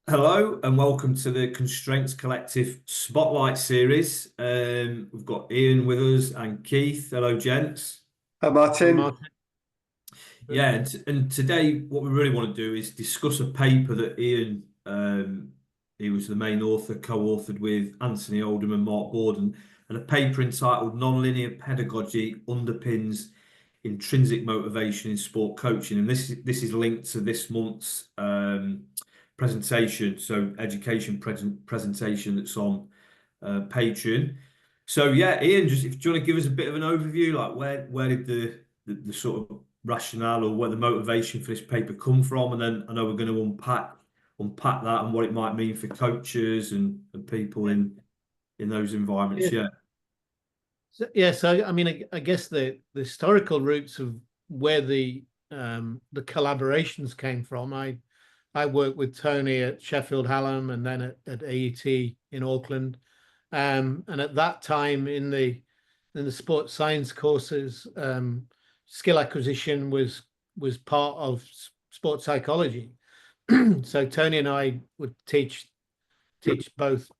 Hello and welcome to the Constraints Collective Spotlight series. We've got Ian with us and Keith. Hello, gents. Hi, And Martin. Martin. Yeah, and today what we really want to do is discuss a paper that Ian, he was the main author, co-authored with Anthony Oldham and Mark Borden, and a paper entitled Nonlinear Pedagogy Underpins Intrinsic Motivation in Sport Coaching. And this is linked to this month's presentation, so education presentation that's on Patreon. So yeah, Ian, just if do you want to give us a bit of an overview, like where did the sort of rationale or where the motivation for this paper come from, and then I know we're going to unpack that and what it might mean for coaches and people in those environments. Yeah. Yeah. So I mean, I guess the historical roots of where the collaborations came from. I worked with Tony at Sheffield Hallam and then at AET in Auckland. And at that time in the sports science courses, skill acquisition was part of sports psychology. So Tony and I would teach both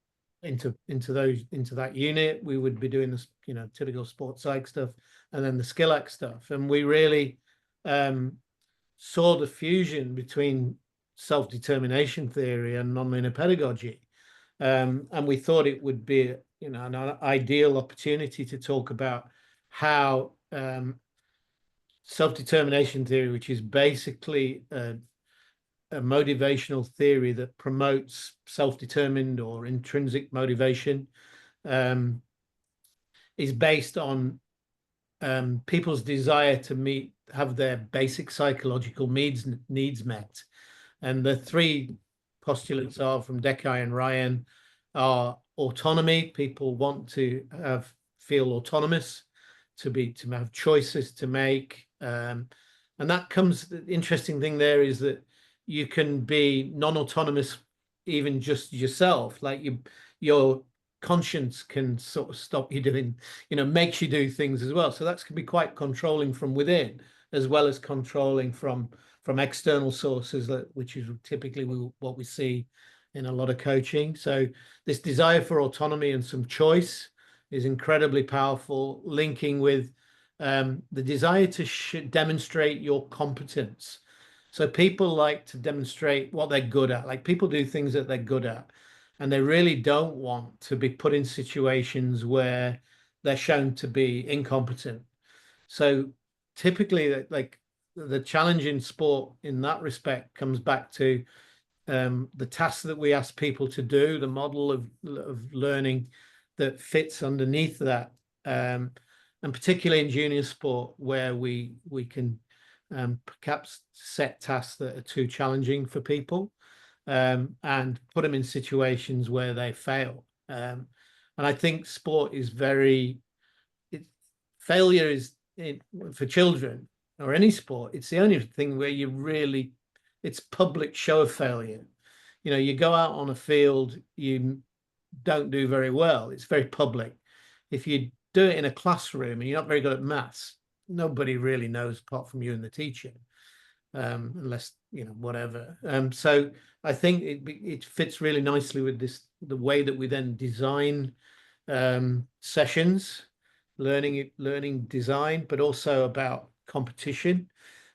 into that unit. We would be doing this, typical sports psych stuff, and then the skill act stuff. And we really um, saw the fusion between self-determination theory and nonlinear pedagogy. And we thought it would be, an ideal opportunity to talk about how self-determination theory, which is basically a motivational theory that promotes self-determined or intrinsic motivation, um, is based on people's desire to have their basic psychological needs met. And the three postulates are from Dekai and Ryan are autonomy. People want to feel autonomous, to have choices to make. And that comes, the interesting thing there is that you can be non-autonomous even just yourself. Like your conscience can sort of stop you doing, makes you do things as well. So that can be quite controlling from within, as well as controlling from external sources, which is typically what we see in a lot of coaching. So this desire for autonomy and some choice is incredibly powerful, linking with the desire to demonstrate your competence. So people like to demonstrate what they're good at. Like people do things that they're good at, and they really don't want to be put in situations where they're shown to be incompetent. So typically, like the challenge in sport in that respect comes back to the tasks that we ask people to do, the model of learning that fits underneath that, and particularly in junior sport where we can perhaps set tasks that are too challenging for people, and put them in situations where they fail. And I think sport is failure is for children or any sport. It's the only thing where it's public show of failure. You go out on a field, you don't do very well. It's very public. If you do it in a classroom and you're not very good at maths, nobody really knows apart from you and the teacher, unless whatever. So I think it fits really nicely with the way that we then design sessions, learning design, but also about competition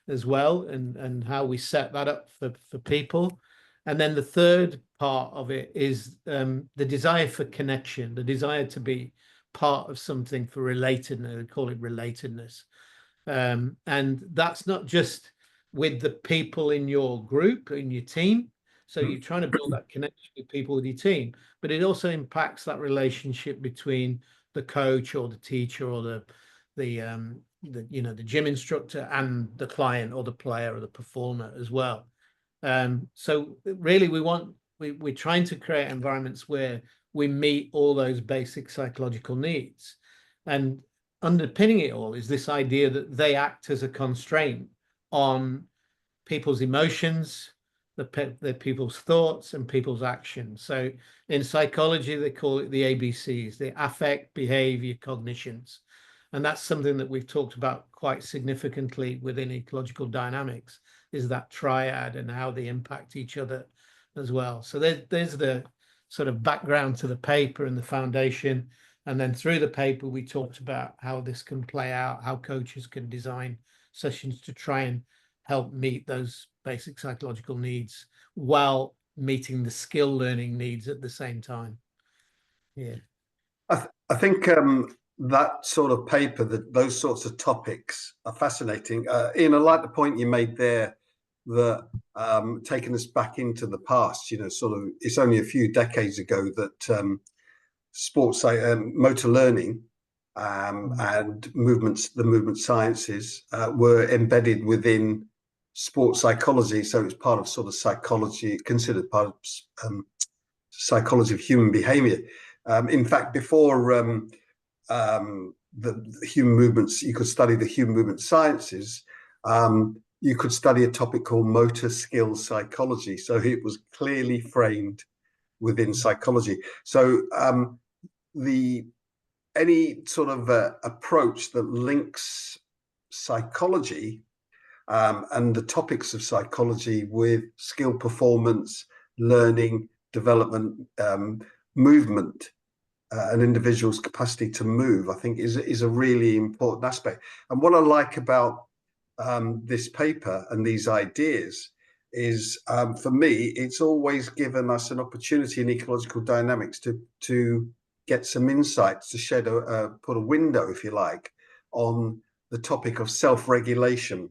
as well, and how we set that up for people. And then the third part of it is the desire for connection, the desire to be part of something, for relatedness. We call it relatedness. And that's not just with the people in your group, in your team. So you're trying to build that connection with people with your team, but it also impacts that relationship between the coach or the teacher or the gym instructor and the client or the player or the performer as well. So really we're trying to create environments where we meet all those basic psychological needs. And underpinning it all is this idea that they act as a constraint on people's emotions, the people's thoughts and people's actions. So in psychology, they call it the ABCs, the affect, behavior, cognitions. And that's something that we've talked about quite significantly within ecological dynamics, is that triad and how they impact each other. as well. So there's the sort of background to the paper and the foundation. And then through the paper, we talked about how this can play out, how coaches can design sessions to try and help meet those basic psychological needs while meeting the skill learning needs at the same time. Yeah. I think that sort of paper, those sorts of topics are fascinating. Ian, I like the point you made there that taking us back into the past, sort of, it's only a few decades ago that motor learning and the movement sciences were embedded within sports psychology. So it's part of sort of psychology, considered part of psychology of human behavior. In fact, before the human movements, you could study the human movement sciences. You could study a topic called motor skills psychology. So it was clearly framed within psychology. So any sort of approach that links psychology and the topics of psychology with skill performance, learning, development, movement, an individual's capacity to move, I think is a really important aspect. And what I like about this paper and these ideas is, for me, it's always given us an opportunity in ecological dynamics to get some insights, to put a window, if you like, on the topic of self-regulation.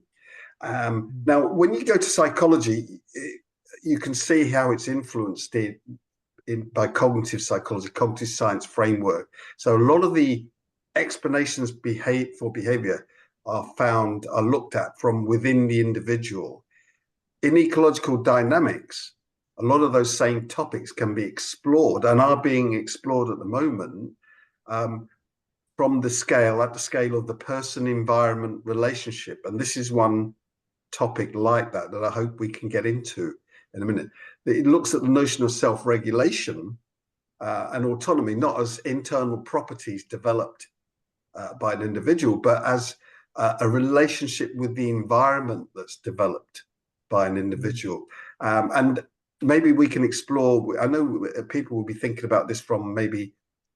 Now, when you go to psychology, you can see how it's influenced by cognitive psychology, cognitive science framework. So a lot of the explanations for behavior are looked at from within the individual. In ecological dynamics, a lot of those same topics can be explored and are being explored at the moment at the scale of the person-environment relationship. And this is one topic like that I hope we can get into in a minute. It looks at the notion of self-regulation and autonomy, not as internal properties developed by an individual, but as a relationship with the environment that's developed by an individual. And maybe we can explore, I know people will be thinking about this from maybe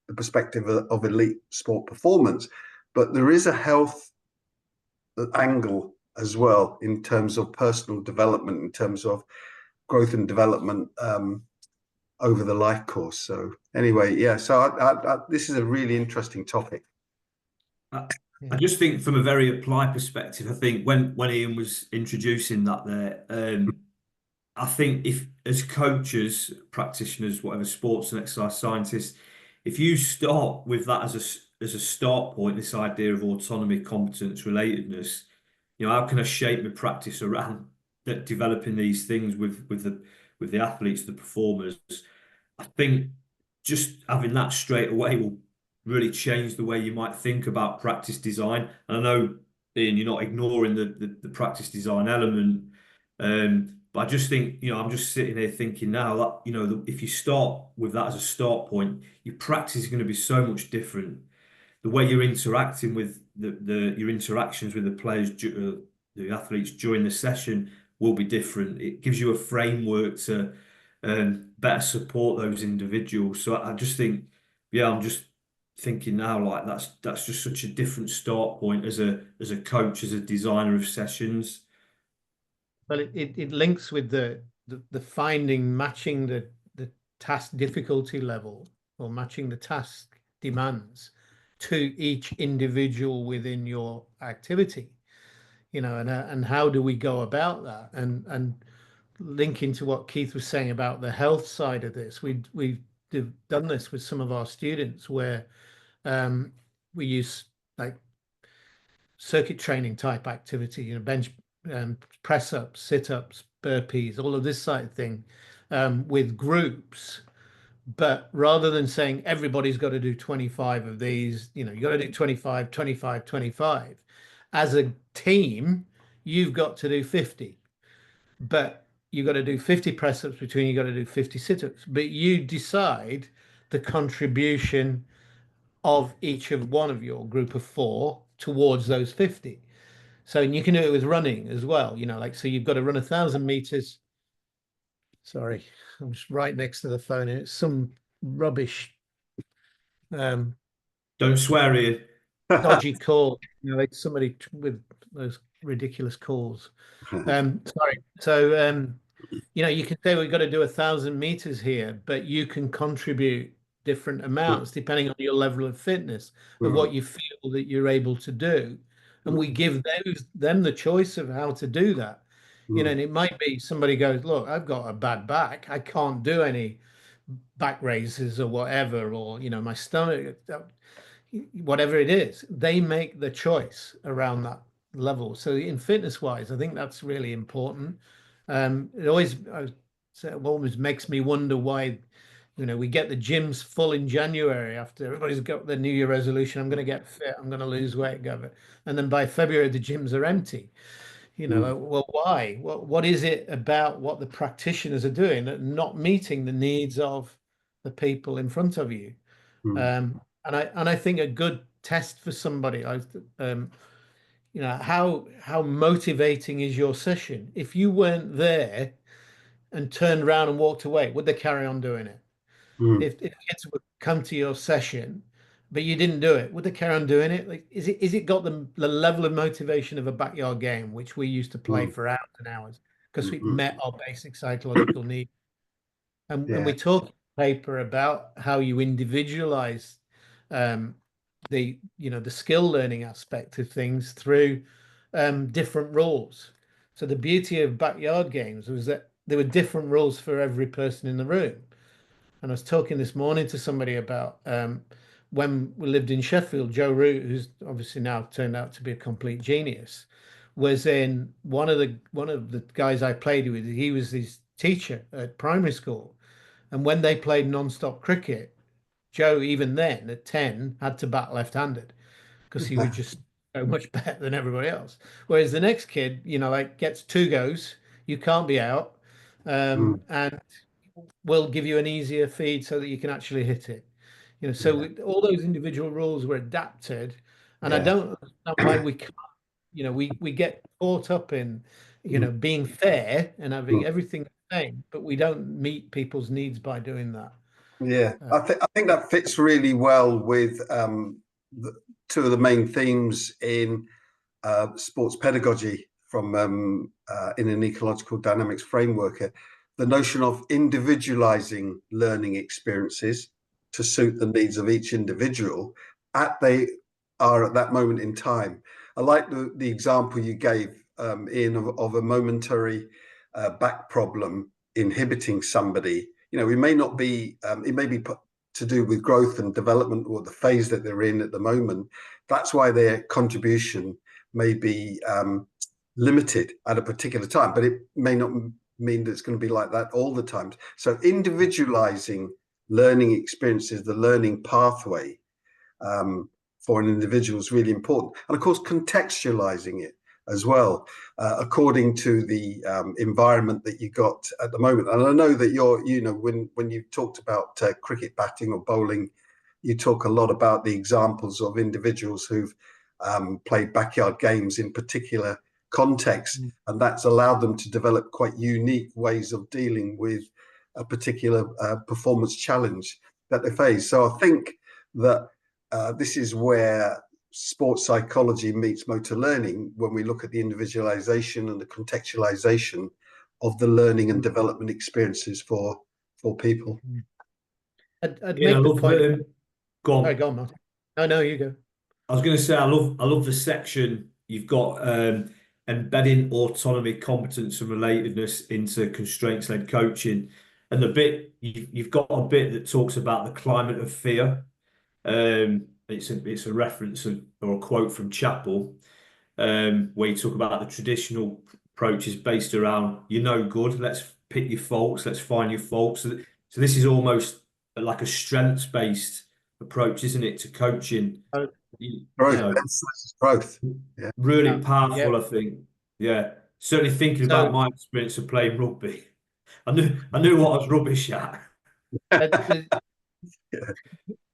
the perspective of elite sport performance, but there is a health angle as well in terms of personal development, in terms of growth and development over the life course. So anyway, yeah, so this is a really interesting topic. I just think from a very applied perspective, I think when Ian was introducing that there, I think if as coaches, practitioners, whatever, sports and exercise scientists, if you start with that as a start point, this idea of autonomy, competence, relatedness, how can I shape my practice around that, developing these things with the athletes, the performers? I think just having that straight away will really change the way you might think about practice design. And I know, Ian, you're not ignoring the practice design element, but I just think, I'm just sitting here thinking now that, if you start with that as a start point, your practice is going to be so much different. The way you're interacting with your interactions with the players, the athletes during the session will be different. It gives you a framework to better support those individuals. So I just think, I'm just thinking now, like that's just such a different start point as a coach, as a designer of sessions. Well, it links with the matching the task difficulty level, or matching the task demands to each individual within your activity, and how do we go about that? And linking to what Keith was saying about the health side of this, we've done this with some of our students where we use like circuit training type activity, bench press ups, sit ups, burpees, all of this side of thing with groups. But rather than saying everybody's got to do 25 of these, you got to do 25, 25, 25. As a team, you've got to do 50. But you've got to do 50 press ups between, you've got to do 50 sit ups. But you decide the contribution of each of one of your group of 4 towards those 50. So you can do it with running as well, so you've got to run 1,000 meters. Sorry, I'm just right next to the phone and it's some rubbish, um, Don't swear, Ian. dodgy call. You know, like somebody with those ridiculous calls. Sorry. So, you know, you can say we've got to do 1,000 meters here, but you can contribute different amounts depending on your level of fitness of what you feel that you're able to do. And we give them the choice of how to do that. You know, and it might be somebody goes, look, I've got a bad back. I can't do any back raises or whatever, or, you know, my stomach, whatever it is, they make the choice around that level. So in fitness wise, I think that's really important. It always, it always makes me wonder why, you know, we get the gyms full in January after everybody's got their New Year resolution. I'm going to get fit. I'm going to lose weight, go. And then by February, the gyms are empty. You know, well, why? What is it about what the practitioners are doing that not meeting the needs of the people in front of you? And I think a good test for somebody, you know, how motivating is your session? If you weren't there and turned around and walked away, would they carry on doing it? If kids would come to your session, but you didn't do it, would they carry on doing it? Like, is it got the level of motivation of a backyard game, which we used to play for hours and hours because it met our basic psychological needs? And Yeah. we talk in the paper about how you individualize um, the skill learning aspect of things through different rules. So the beauty of backyard games was that there were different rules for every person in the room. And I was talking this morning to somebody about when we lived in Sheffield, Joe Root, who's obviously now turned out to be a complete genius, was in one of the guys I played with. He was his teacher at primary school, and when they played non-stop cricket, Joe, even then at 10, had to bat left-handed because he was just so much better than everybody else. Whereas the next kid, you know, like gets two goes, you can't be out, and will give you an easier feed so that you can actually hit it. You know, so all those individual rules were adapted, and I Yeah. don't understand why we can't. You know, we get caught up in, you know, being fair and having everything the same, but we don't meet people's needs by doing that. Yeah, I think that fits really well with two of the main themes in sports pedagogy from in an ecological dynamics framework. The notion of individualizing learning experiences to suit the needs of each individual at they are at that moment in time. I like the example you gave, Ian, of a momentary back problem inhibiting somebody. You know, we may not be, it may be to do with growth and development or the phase that they're in at the moment. That's why their contribution may be limited at a particular time, but it may not mean that it's going to be like that all the time. So individualizing learning experiences, the learning pathway for an individual is really important. And of course, contextualizing it as well, according to the environment that you got at the moment. And I know that you know, when you talked about cricket batting or bowling, you talk a lot about the examples of individuals who've played backyard games in particular contexts, and that's allowed them to develop quite unique ways of dealing with a particular performance challenge that they face. So I think that this is where sports psychology meets motor learning when we look at the individualization and the contextualization of the learning and development experiences for people. I'd Yeah, I make the love point. go Sorry, on. go on, Martin. No, you go. I was going to say I love the section you've got embedding autonomy, competence, and relatedness into constraints-led coaching, and the bit you've got a bit that talks about the climate of fear. It's a reference or a quote from Chapel, where you talk about the traditional approaches based around you're no good. Let's pick your faults. Let's find your faults. So this is almost like a strengths-based approach, isn't it, to coaching? Oh, You Growth, know, that's growth. Yeah. really yeah. powerful, I think. Yeah. Certainly thinking about So my experience of playing rugby. I knew what I was rubbish at. uh,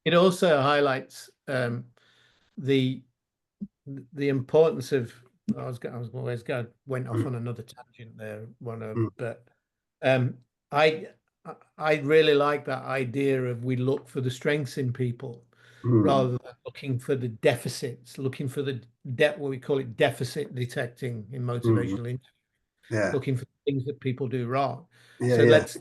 it also highlights the the importance of. I was always going went off on another tangent there, but I I really like that idea of we look for the strengths in people Mm, rather than looking for the deficits, looking for the what we call it deficit detecting in mm, motivational interviewing, yeah, looking for things that people do wrong. yeah, So yeah. let's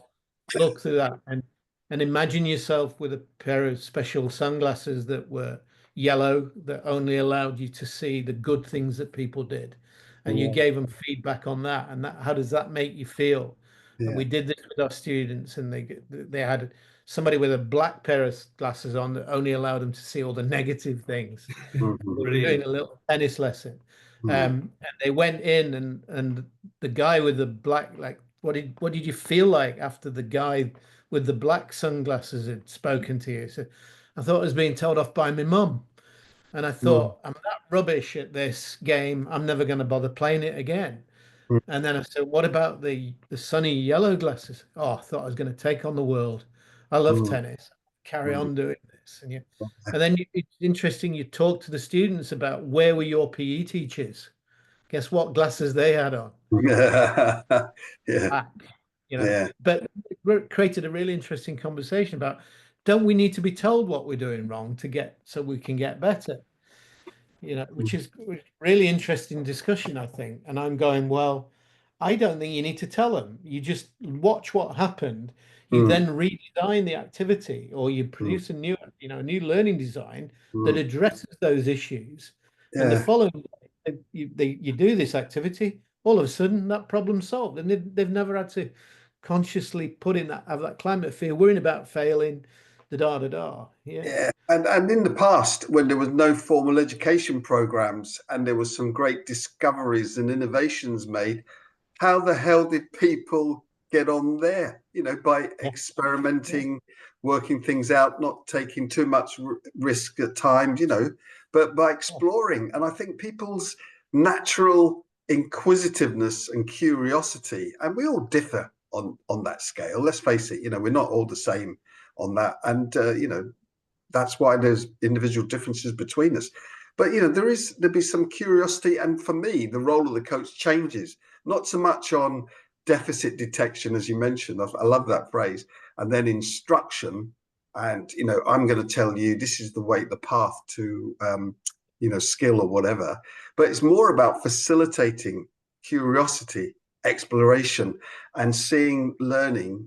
look through that and imagine yourself with a pair of special sunglasses that were yellow that only allowed you to see the good things that people did, and you Yeah, gave them feedback on that. And that, how does that make you feel? And yeah. we did this with our students, and they had somebody with a black pair of glasses on that only allowed them to see all the negative things. Mhm, We were doing Brilliant. a little tennis lesson, mm. and they went in, and the guy with the black, like, what did you feel like after the guy with the black sunglasses had spoken to you? So I thought I was being told off by my mum, and I Mm, thought I'm that rubbish at this game. I'm never going to bother playing it again. mm, And then I said, what about the sunny yellow glasses? Oh, I thought I was going to take on the world. I love mm, tennis. Carry mm. on doing this. And then it's interesting, you talk to the students about where were your PE teachers? Guess what glasses they had on? Yeah, yeah, Black, yeah. But it created a really interesting conversation about, don't we need to be told what we're doing wrong to get so we can get better? Which is really interesting discussion, I think. And I'm going, well, I don't think you need to tell them. You just watch what happened. You Mm, then redesign the activity, or you mm, produce a new learning design that mm. addresses those issues. And the Yeah, following day, you do this activity, all of a sudden that problem's solved. And they've never had to consciously put in have that climate of fear, worrying about failing, the da da da. Yeah. yeah. And in the past, when there was no formal education programs and there was some great discoveries and innovations made, how the hell did people get on there? By Yeah. Yeah. experimenting, working things out, not taking too much risk at times, but by exploring. And I think people's natural inquisitiveness and curiosity, and we all differ on that scale. Let's face it, we're not all the same on that, and that's why there's individual differences between us. But there'd be some curiosity, and for me, the role of the coach changes, not so much on deficit detection, as you mentioned. I love that phrase, and then instruction. And I'm going to tell you this is the path to skill or whatever. But it's more about facilitating curiosity, exploration, and seeing learning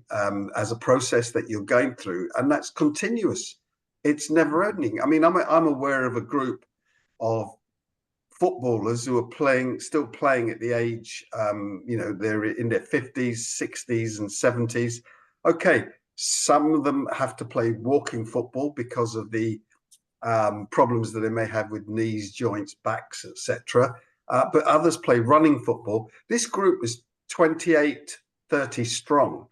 as a process that you're going through, and that's continuous. It's never ending. I mean, I'm aware of a group of footballers who are still playing at the age, they're in their 50s, 60s, and 70s. Okay, some of them have to play walking football because of the problems that they may have with knees, joints, backs, etc. But others play running football. This group is 28, 30 strong,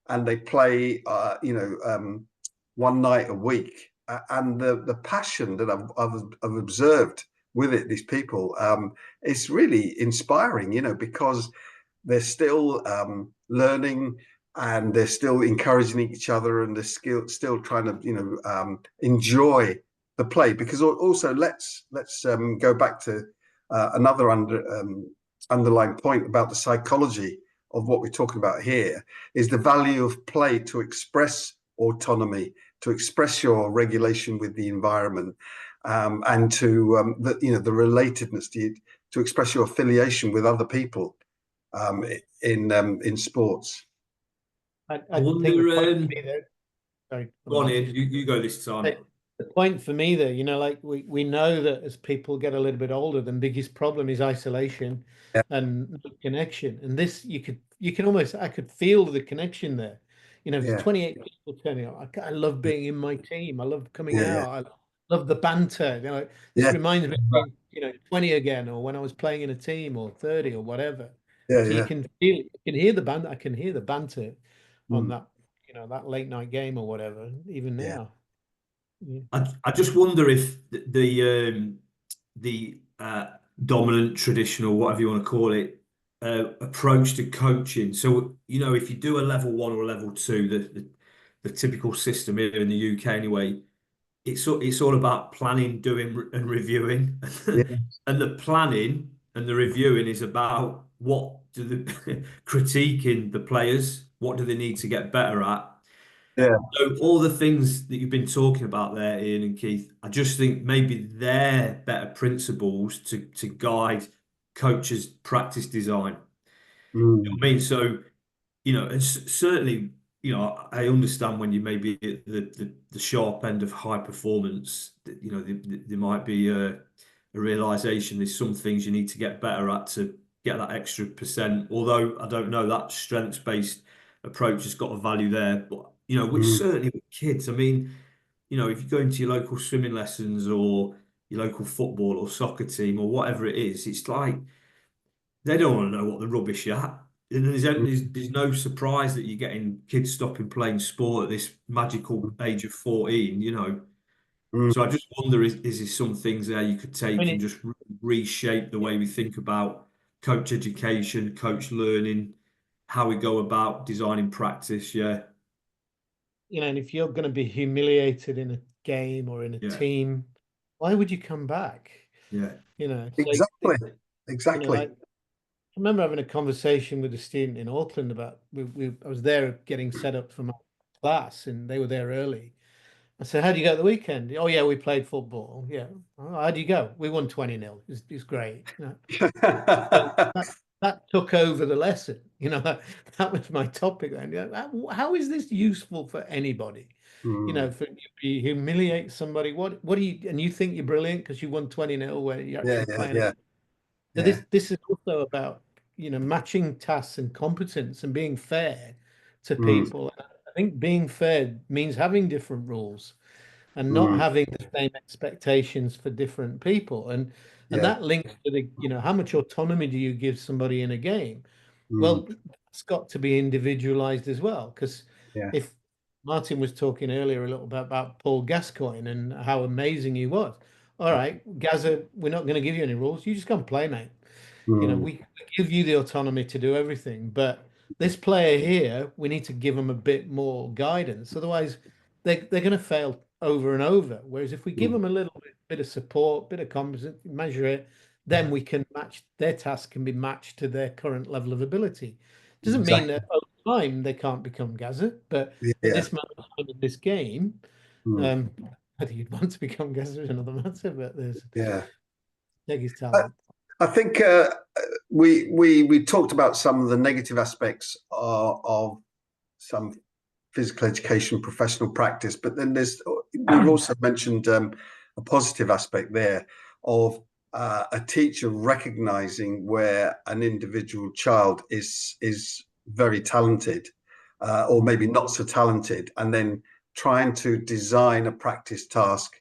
and they play, one night a week. And the passion that I've observed with it, these people, it's really inspiring, because they're still learning, and they're still encouraging each other, and they're still trying to, enjoy the play. Because also, let's go back to another underlying point about the psychology of what we're talking about here, is the value of play to express autonomy, to express your regulation with the environment, and to the relatedness, to express your affiliation with other people um, in sports. I I think the wonder, point for me there, sorry, go on, apologies. Ian, you go this time. The point for me there, like we know that as people get a little bit older, the biggest problem is isolation Yeah, and no connection. And this, you can almost, I could feel the connection there. It's yeah, 28 people turning up. I love being in my team. I love coming yeah, yeah, out. I love the banter. This yeah, reminds me of being, 20 again, or when I was playing in a team, or 30 or whatever. yeah, So you yeah. can feel it. You can hear the band. I can hear the banter on Mm, that, that late night game or whatever, even yeah. now. Yeah. I just wonder if the dominant, traditional, whatever you want to call it, approach to coaching. So, if you do a level one or a level two, the typical system here in the UK anyway, it's all about planning, doing, and reviewing. Yeah, And the planning and the reviewing is about what do the critiquing the players what do they need to get better at? Yeah. So all the things that you've been talking about there, Ian and Keith, I just think maybe they're better principles to guide coaches' practice design. You know Mm, what I mean? So, and certainly, I understand when you may be at the sharp end of high performance, that, there might be a realization there's some things you need to get better at to get that extra percent. Although I don't know, that strengths-based approach has got a value there. But, which mm, certainly with kids, I mean, if you go into your local swimming lessons or your local football or soccer team or whatever it is, it's like they don't want to know what the rubbish you're at. And there's no surprise that you're getting kids stopping playing sport at this magical age of 14. mm, So I just wonder, is there some things there you could I take mean, and just reshape the way we think about coach education, coach learning, how we go about designing practice? Yeah, and if you're going to be humiliated in a game or in a yeah, team, why would you come back? yeah, So exactly. I Exactly. remember having a conversation with a student in Auckland about I was there getting set up for my class, and they were there early. I said, "How do you go at the weekend?" "Oh yeah, we played football." "Yeah." "Oh, how do you go?" "We won 20-0. It's great." So that took over the lesson. That was my topic then. How is this useful for anybody? Mm, For you humiliate somebody. What do you, and you think you're brilliant because you won 20-0 where you're yeah, actually yeah, playing. yeah, So yeah. this is also about, matching tasks and competence and being fair to Mm, people. I think being fair means having different rules and not mm, having the same expectations for different people. And yeah. that links to how much autonomy do you give somebody in a game? Mm, Well, it's got to be individualized as well. Because yeah. if Martin was talking earlier a little bit about Paul Gascoigne and how amazing he was. All right, Gaza, we're not going to give you any rules. You just go and play, mate. Mm, We give you the autonomy to do everything, but this player here, we need to give them a bit more guidance. Otherwise, they're going to fail over and over. Whereas if we give mm, them a little bit of support, bit of competence, measure it, then we can match their task can be matched to their current level of ability. Doesn't mean exactly. that over time they can't become Gaza, but at Yeah. this moment in this game, Mm, um, whether you'd want to become Gaza is another matter. But there's yeah. Teggy's I, talent. I think we talked about some of the negative aspects of some physical education professional practice, but then we've also mentioned a positive aspect there of a teacher recognizing where an individual child is very talented, or maybe not so talented, and then trying to design a practice task,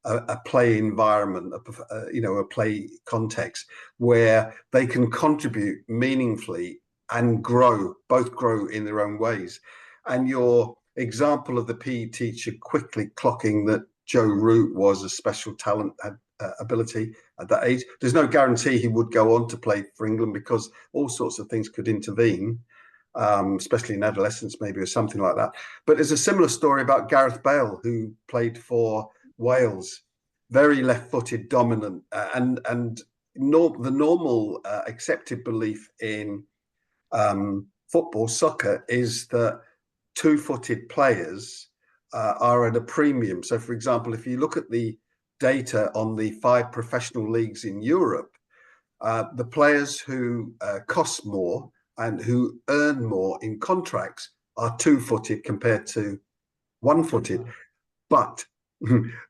a play environment, a play context where they can contribute meaningfully and both grow in their own ways. And your example of the PE teacher quickly clocking that Joe Root was a special talent, had ability at that age. There's no guarantee he would go on to play for England because all sorts of things could intervene, especially in adolescence, maybe, or something like that. But there's a similar story about Gareth Bale, who played for Wales, very left-footed, dominant, and the normal accepted belief in football, soccer, is that two-footed players are at a premium. So, for example, if you look at the data on the 5 professional leagues in Europe, the players who cost more and who earn more in contracts are two-footed compared to one-footed. But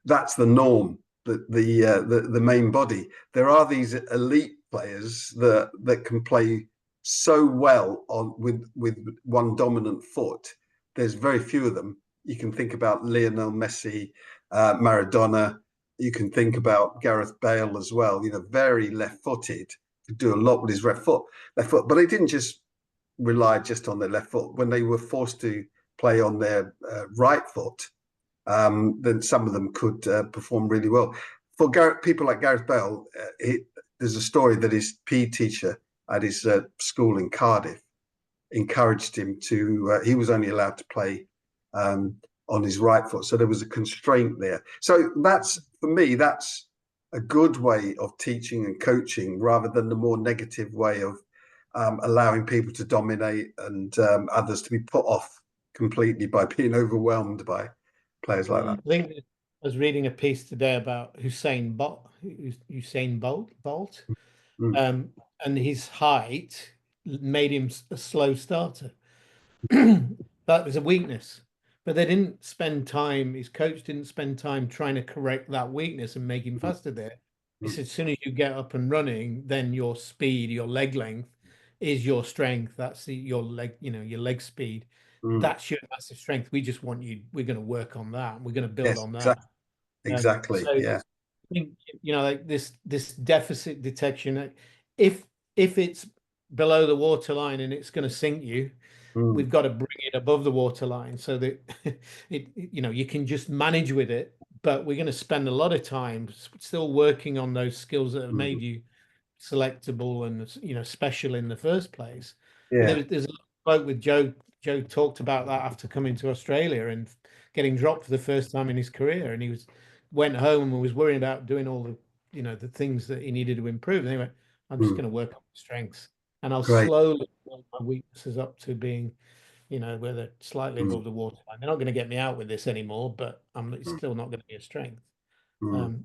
that's the norm, the main body. There are these elite players that can play so well with one dominant foot. There's very few of them. You can think about Lionel Messi, Maradona. You can think about Gareth Bale as well. Very left-footed. Could do a lot with his left foot. But they didn't just rely just on their left foot. When they were forced to play on their right foot, then some of them could perform really well. For people like Gareth Bale, there's a story that his PE teacher at his school in Cardiff encouraged him to. He was only allowed to play on his right foot, so there was a constraint there. So for me, that's a good way of teaching and coaching, rather than the more negative way of allowing people to dominate and others to be put off completely by being overwhelmed by players like that. I think I was reading a piece today about Usain Bolt, Mm, and his height made him a slow starter. That was a weakness. But they didn't spend time, his coach didn't spend time trying to correct that weakness and make him mm, faster there. He mm, said, as soon as you get up and running, then your speed, your leg length is your strength. That's your leg, your leg speed. mm. That's your massive strength. We just want you, we're going to work on that. We're going to build Yes, on that. exactly. Exactly. So Yeah. I think, like this deficit detection, if it's below the waterline and it's going to sink you, Mm, we've got to bring it above the waterline so that you can just manage with it. But we're going to spend a lot of time still working on those skills that have mm. made you selectable and special in the first place. But Yeah. there's a quote with Joe. Joe talked about that after coming to Australia and getting dropped for the first time in his career, and he went home and was worrying about doing all the things that he needed to improve. And he went, I'm just Mm. going to work on strengths, and I'll Great. slowly build my weaknesses up to being where they're slightly Mm, above the waterline. They're not going to get me out with this anymore, but it's mm, still not going to be a strength. mm.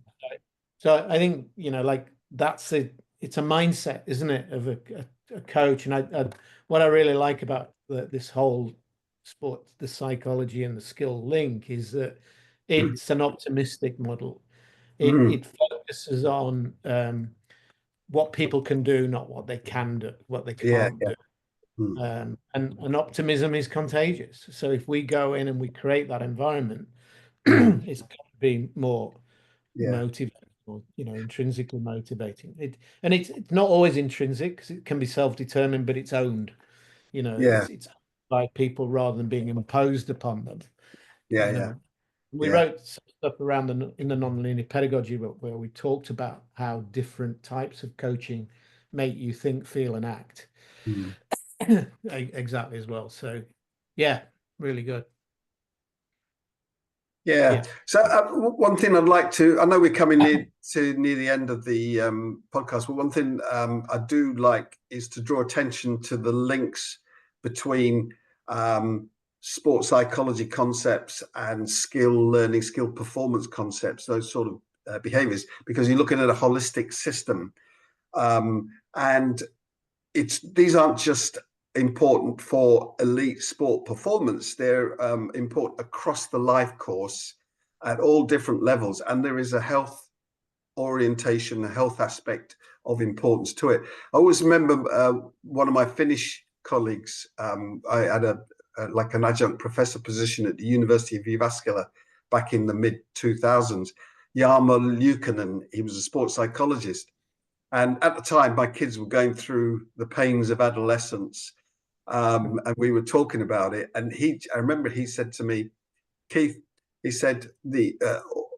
So I think, like that's it's a mindset, isn't it, of a coach. And what I really like about this whole sport, the psychology and the skill link is that Mm. it's an optimistic model. It Mm. it focuses on what people can do, not what they can do, what they Yeah. can't Yeah. do. Mm. And optimism is contagious. So if we go in and we create that environment, Mm. it's going to be more Yeah. motivating or intrinsically motivating. It's not always intrinsic because it can be self-determined, but it's owned. Yeah. It's owned by people rather than being imposed upon them. Yeah. Yeah. We Yeah. wrote some stuff around in the nonlinear pedagogy where we talked about how different types of coaching make you think, feel, and act. Mm. Exactly as well. So, yeah, really good. Yeah. Yeah. So one thing I'd like to, I know we're coming near the end of the podcast, but one thing I do like is to draw attention to the links between sports psychology concepts and skill learning, skill performance concepts, those sort of behaviors, because you're looking at a holistic system. And these aren't just important for elite sport performance, they're important across the life course at all different levels, and there is a health orientation, a health aspect of importance to it. I always remember one of my Finnish colleagues, I had like an adjunct professor position at the University of Jyväskylä back in the mid 2000s. Jarmo Liukkonen, he was a sports psychologist, and at the time, my kids were going through the pains of adolescence, and we were talking about it. And I remember he said to me, Keith, he said the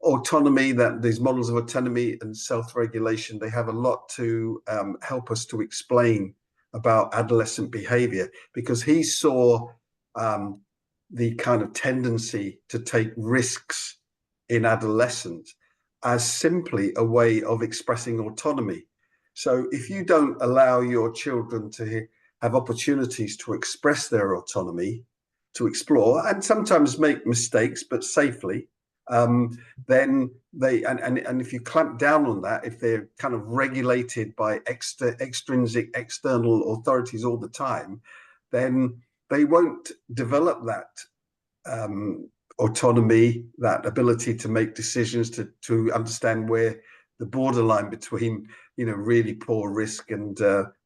autonomy, that these models of autonomy and self-regulation, they have a lot to help us to explain about adolescent behavior, because he saw the kind of tendency to take risks in adolescence as simply a way of expressing autonomy. So if you don't allow your children to have opportunities to express their autonomy, to explore and sometimes make mistakes, but safely, then and if you clamp down on that, if they're kind of regulated by extrinsic external authorities all the time, then they won't develop that autonomy, that ability to make decisions, to understand where the borderline between really poor risk and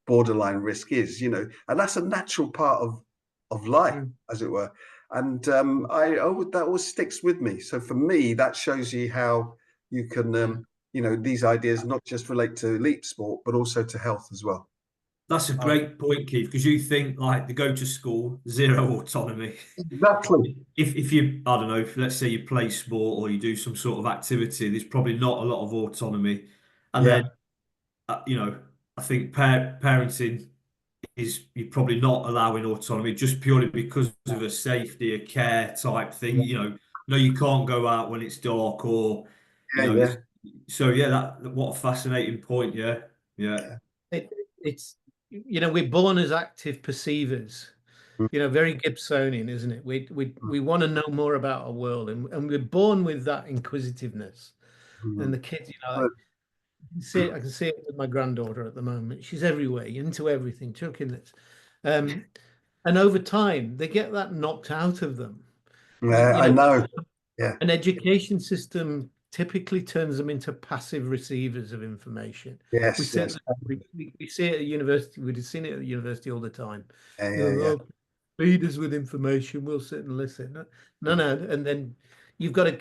borderline risk is, and that's a natural part of life, as it were. And that always sticks with me. So for me, that shows you how you can these ideas not just relate to elite sport but also to health as well. That's a great point, Keith, because you think like they go to school, zero autonomy. Exactly. If you, I don't know, if let's say you play sport or you do some sort of activity, there's probably not a lot of autonomy. And then, Yeah. I think parenting is you're probably not allowing autonomy just purely because of a safety, a care type thing. No, you can't go out when it's dark or, Yeah. Yeah. so yeah, what a fascinating point. Yeah. Yeah. It, it's we're born as active perceivers, Mm, very Gibsonian, isn't it? We want to know more about our world, and we're born with that inquisitiveness. mm, And the kids, mm. I can see it with my granddaughter at the moment. She's everywhere, into everything, chucking this. Um, and over time, they get that knocked out of them. Yeah, I know. Yeah. An education system typically turns them into passive receivers of information. We Yes. Yes. certainly we see it at university. We've seen it at the university all the time. Yeah. Yeah. Yeah. Feed us with information. We'll sit and listen. No. And then you've got to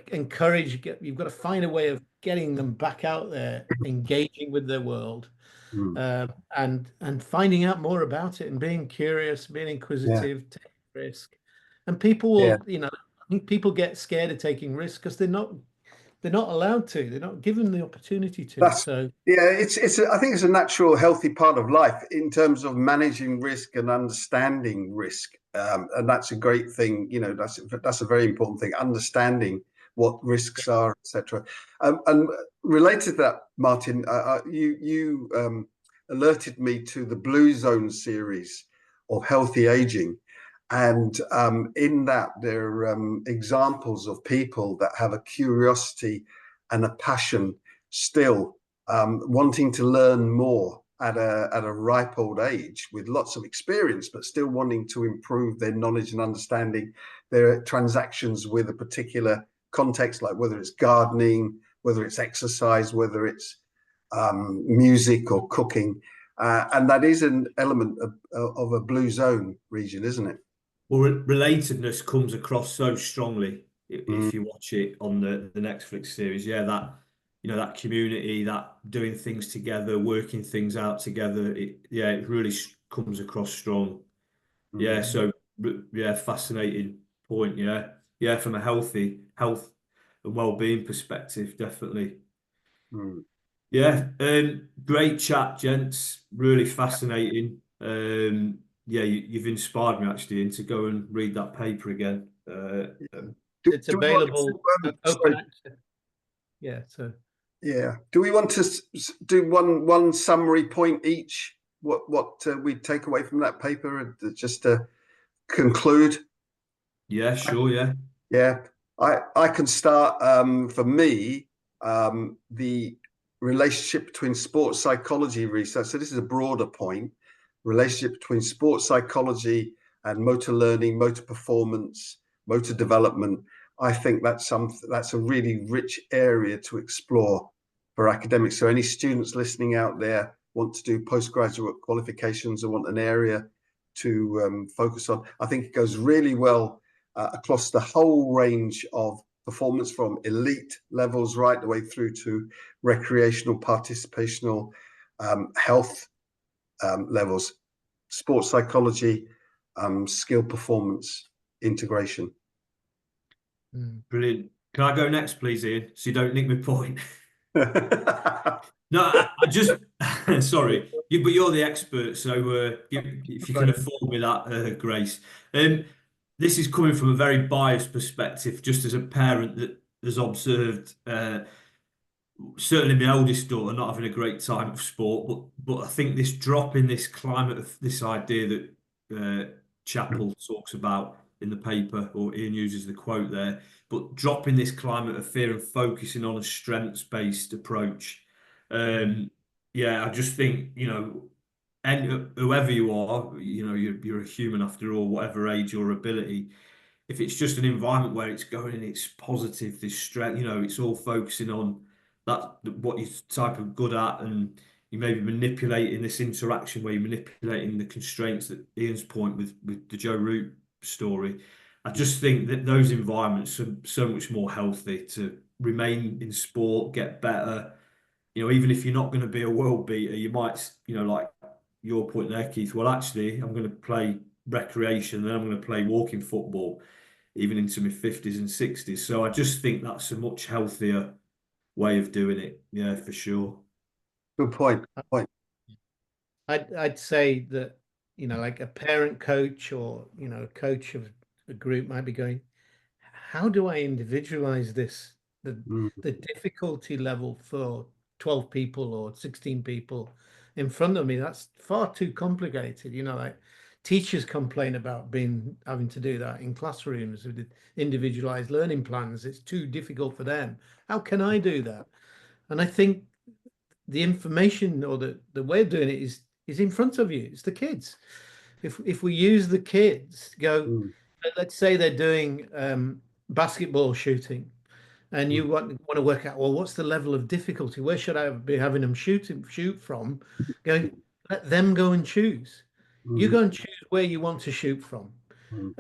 you've got to find a way of getting them back out there, engaging with their world, Mm, and finding out more about it and being curious, being yeah. inquisitive, taking risk. And people Yeah. will, I think people get scared of taking risks because they're not allowed to. They're not given the opportunity to. That's So yeah. I think it's a natural, healthy part of life in terms of managing risk and understanding risk, and that's a great thing. That's a very important thing. Understanding what risks are, etc. And related to that, Martin, you alerted me to the Blue Zone series of healthy aging. And in that, there are examples of people that have a curiosity and a passion still, wanting to learn more at a ripe old age with lots of experience, but still wanting to improve their knowledge and understanding their transactions with a particular context, like whether it's gardening, whether it's exercise, whether it's music or cooking. And that is an element of a blue zone region, isn't it? Well, relatedness comes across so strongly Mm, if you watch it on the Netflix series. Yeah, that that community, that doing things together, working things out together. It really comes across strong. Yeah, mm, so yeah, fascinating point. Yeah, yeah, from a health and well-being perspective, definitely. mm. Yeah, great chat, gents. Really fascinating. Yeah, you've inspired me actually into go and read that paper again. it's Do we want to, available open sorry, access. Yeah. So yeah. Do we want to do one summary point each? What we take away from that paper, just to conclude? yeah, sure, yeah. Yeah, I can start. For me, the relationship between sports psychology research. So this is a broader point. Relationship between sports psychology and motor learning, motor performance, motor development. I think that's a really rich area to explore for academics. So any students listening out there want to do postgraduate qualifications or want an area to focus on, I think it goes really well across the whole range of performance, from elite levels right the way through to recreational, participational, health levels, sports psychology, skill performance integration. Brilliant. Can I go next, please, Ian? So you don't nick my point. No, I just sorry, but you're the expert, so if you can afford me that, Grace. This is coming from a very biased perspective, just as a parent that has observed, certainly my eldest daughter not having a great time of sport, but I think this drop in this climate of this idea that Chappell talks about in the paper, or Ian uses the quote there, but dropping this climate of fear and focusing on a strengths-based approach. Yeah, I just think, and whoever you are, you're a human after all, whatever age or ability. If it's just an environment where it's going and it's positive, this strength, it's all focusing on that, what you're type of good at, and you may be manipulating this interaction where you're manipulating the constraints, that Ian's point with the Joe Root story. I just think that those environments are so much more healthy to remain in sport, get better. Even if you're not going to be a world beater, you might, like your point there, Keith. Well, actually, I'm going to play recreation, and I'm going to play walking football, even into my 50s and 60s. So I just think that's a much healthier way of doing it. Yeah, for sure. Good point. Point. I'd say that, like a parent coach, or, a coach of a group might be going, how do I individualize this? The Mm, the difficulty level for 12 people or 16 people in front of me. That's far too complicated. You know, like teachers complain about having to do that in classrooms with individualized learning plans. It's too difficult for them. How can I do that? And I think the information or the way of doing it is in front of you. It's the kids. If we use the kids, go, Mm, let's say they're doing basketball shooting, and mm, you want to work out, well, what's the level of difficulty? Where should I be having them shoot from? Going, let them go and choose. You mm, go and choose where you want to shoot from. mm,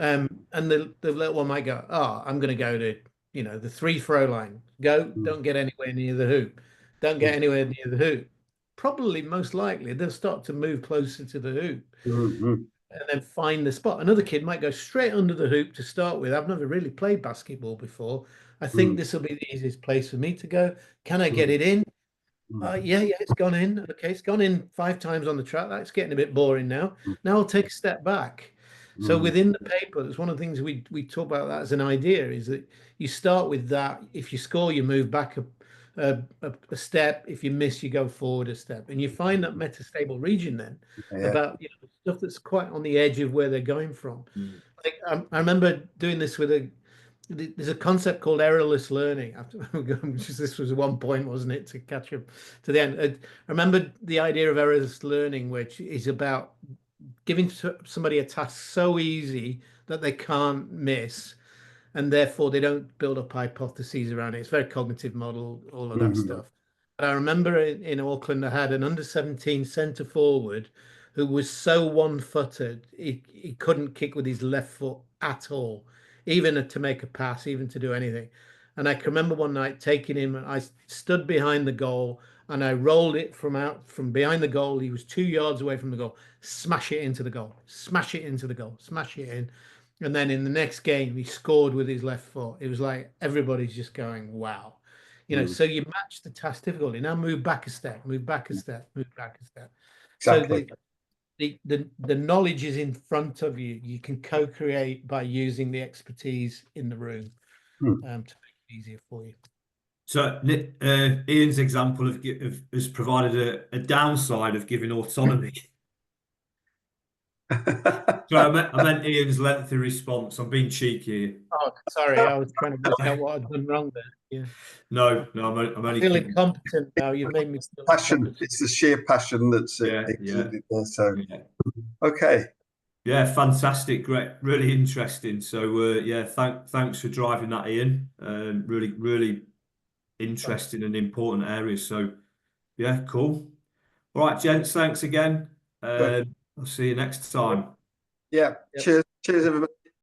And the little one might go, oh, I'm going to go to, the free throw line. Go, mm, don't get anywhere near the hoop. Don't get anywhere near the hoop. Probably, most likely, they'll start to move closer to the hoop mm, mm, and then find the spot. Another kid might go straight under the hoop to start with. I've never really played basketball before. I think mm, this will be the easiest place for me to go. Can I get mm, it in? mm, Yeah, it's gone in. Okay, it's gone in 5 times on the track. That's getting a bit boring now. Now I'll take a step back. So mm, within the paper, that's one of the things we talk about that as an idea is that you start with that. If you score, you move back a step. If you miss, you go forward a step, and you find that metastable region then yeah. about stuff that's quite on the edge of where they're going from. Mm. Like I remember doing this with there's a concept called errorless learning. This was one point, wasn't it, to catch up to the end? I remember the idea of errorless learning, which is about giving somebody a task so easy that they can't miss, and therefore they don't build up hypotheses around it. It's very cognitive model, all of that Mhm, stuff. But I remember in Auckland, I had an under 17 centre forward who was so one-footed, he couldn't kick with his left foot at all, even to make a pass, even to do anything. And I can remember one night taking him, and I stood behind the goal and I rolled it from behind the goal. He was 2 yards away from the goal, smash it into the goal, smash it into the goal, smash it in. And then in the next game, he scored with his left foot. It was like everybody's just going, wow. mm, So you match the task difficulty. Now move back a step, move back a step, move back a step. So exactly. the knowledge is in front of you. You can co-create by using the expertise in the room Mm. to make it easier for you. So Ian's example has provided a downside of giving autonomy. So I meant Ian's lengthy response. I'm being cheeky. Oh, sorry, I was trying to work out what I'd done wrong there. Yeah, No, I'm I only feel kidding. incompetent now. You've made me feel Passion. incompetent. It's the sheer passion that's Yeah, yeah, exuded there. So, yeah. okay. Yeah, fantastic, great, really interesting. So yeah, thanks for driving that, Ian. Really interesting and important areas. So yeah, cool. All right, gents, thanks again. Good. I'll see you next time. Yeah. Yep. Cheers. Cheers, everybody.